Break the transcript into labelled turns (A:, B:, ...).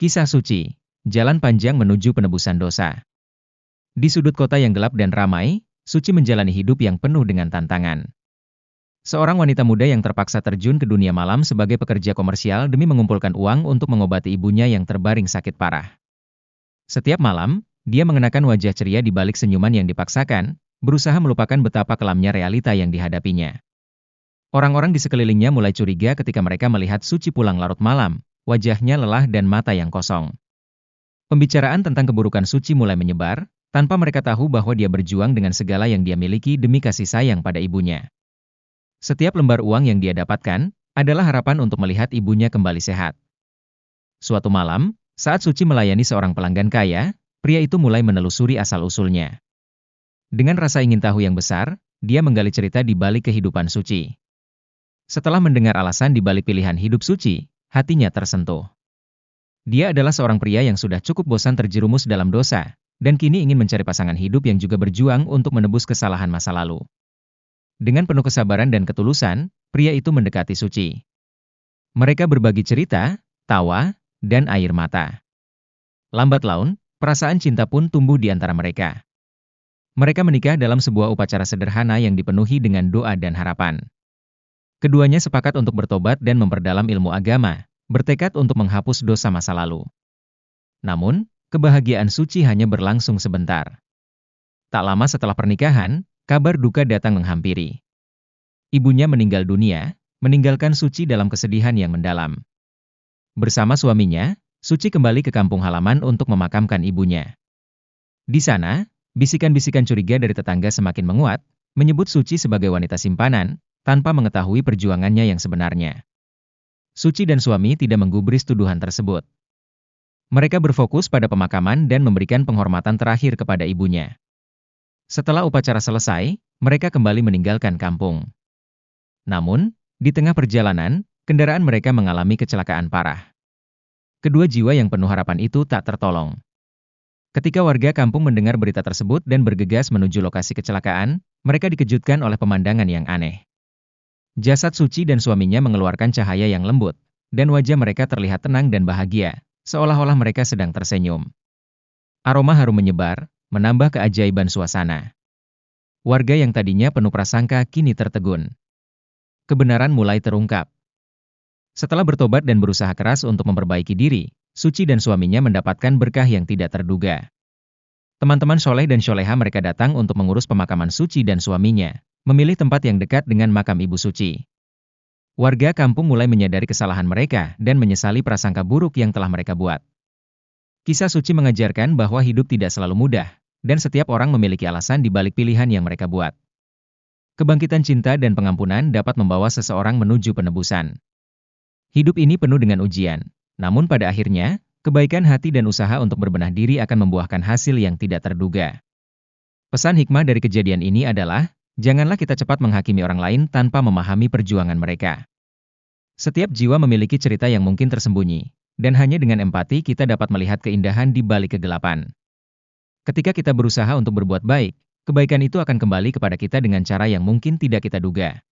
A: Kisah suci, jalan panjang menuju penebusan dosa. Di sudut kota yang gelap dan ramai, Suci menjalani hidup yang penuh dengan tantangan. Seorang wanita muda yang terpaksa terjun ke dunia malam sebagai pekerja komersial demi mengumpulkan uang untuk mengobati ibunya yang terbaring sakit parah. Setiap malam, dia mengenakan wajah ceria di balik senyuman yang dipaksakan, berusaha melupakan betapa kelamnya realita yang dihadapinya. Orang-orang di sekelilingnya mulai curiga ketika mereka melihat Suci pulang larut malam, wajahnya lelah dan mata yang kosong. Pembicaraan tentang keburukan Suci mulai menyebar, tanpa mereka tahu bahwa dia berjuang dengan segala yang dia miliki demi kasih sayang pada ibunya. Setiap lembar uang yang dia dapatkan, adalah harapan untuk melihat ibunya kembali sehat. Suatu malam, saat Suci melayani seorang pelanggan kaya, pria itu mulai menelusuri asal-usulnya. Dengan rasa ingin tahu yang besar, dia menggali cerita di balik kehidupan Suci. Setelah mendengar alasan di balik pilihan hidup Suci, hatinya tersentuh. Dia adalah seorang pria yang sudah cukup bosan terjerumus dalam dosa, dan kini ingin mencari pasangan hidup yang juga berjuang untuk menebus kesalahan masa lalu. Dengan penuh kesabaran dan ketulusan, pria itu mendekati Suci. Mereka berbagi cerita, tawa, dan air mata. Lambat laun, perasaan cinta pun tumbuh di antara mereka. Mereka menikah dalam sebuah upacara sederhana yang dipenuhi dengan doa dan harapan. Keduanya sepakat untuk bertobat dan memperdalam ilmu agama, bertekad untuk menghapus dosa masa lalu. Namun, kebahagiaan Suci hanya berlangsung sebentar. Tak lama setelah pernikahan, kabar duka datang menghampiri. Ibunya meninggal dunia, meninggalkan Suci dalam kesedihan yang mendalam. Bersama suaminya, Suci kembali ke kampung halaman untuk memakamkan ibunya. Di sana, bisikan-bisikan curiga dari tetangga semakin menguat, menyebut Suci sebagai wanita simpanan, tanpa mengetahui perjuangannya yang sebenarnya. Suci dan suami tidak menggubris tuduhan tersebut. Mereka berfokus pada pemakaman dan memberikan penghormatan terakhir kepada ibunya. Setelah upacara selesai, mereka kembali meninggalkan kampung. Namun, di tengah perjalanan, kendaraan mereka mengalami kecelakaan parah. Kedua jiwa yang penuh harapan itu tak tertolong. Ketika warga kampung mendengar berita tersebut dan bergegas menuju lokasi kecelakaan, mereka dikejutkan oleh pemandangan yang aneh. Jasad Suci dan suaminya mengeluarkan cahaya yang lembut, dan wajah mereka terlihat tenang dan bahagia, seolah-olah mereka sedang tersenyum. Aroma harum menyebar, menambah keajaiban suasana. Warga yang tadinya penuh prasangka kini tertegun. Kebenaran mulai terungkap. Setelah bertobat dan berusaha keras untuk memperbaiki diri, Suci dan suaminya mendapatkan berkah yang tidak terduga. Teman-teman soleh dan soleha mereka datang untuk mengurus pemakaman Suci dan suaminya, memilih tempat yang dekat dengan makam Ibu Suci. Warga kampung mulai menyadari kesalahan mereka dan menyesali prasangka buruk yang telah mereka buat. Kisah Suci mengajarkan bahwa hidup tidak selalu mudah, dan setiap orang memiliki alasan di balik pilihan yang mereka buat. Kebangkitan cinta dan pengampunan dapat membawa seseorang menuju penebusan. Hidup ini penuh dengan ujian, namun pada akhirnya, kebaikan hati dan usaha untuk berbenah diri akan membuahkan hasil yang tidak terduga. Pesan hikmah dari kejadian ini adalah, janganlah kita cepat menghakimi orang lain tanpa memahami perjuangan mereka. Setiap jiwa memiliki cerita yang mungkin tersembunyi, dan hanya dengan empati kita dapat melihat keindahan di balik kegelapan. Ketika kita berusaha untuk berbuat baik, kebaikan itu akan kembali kepada kita dengan cara yang mungkin tidak kita duga.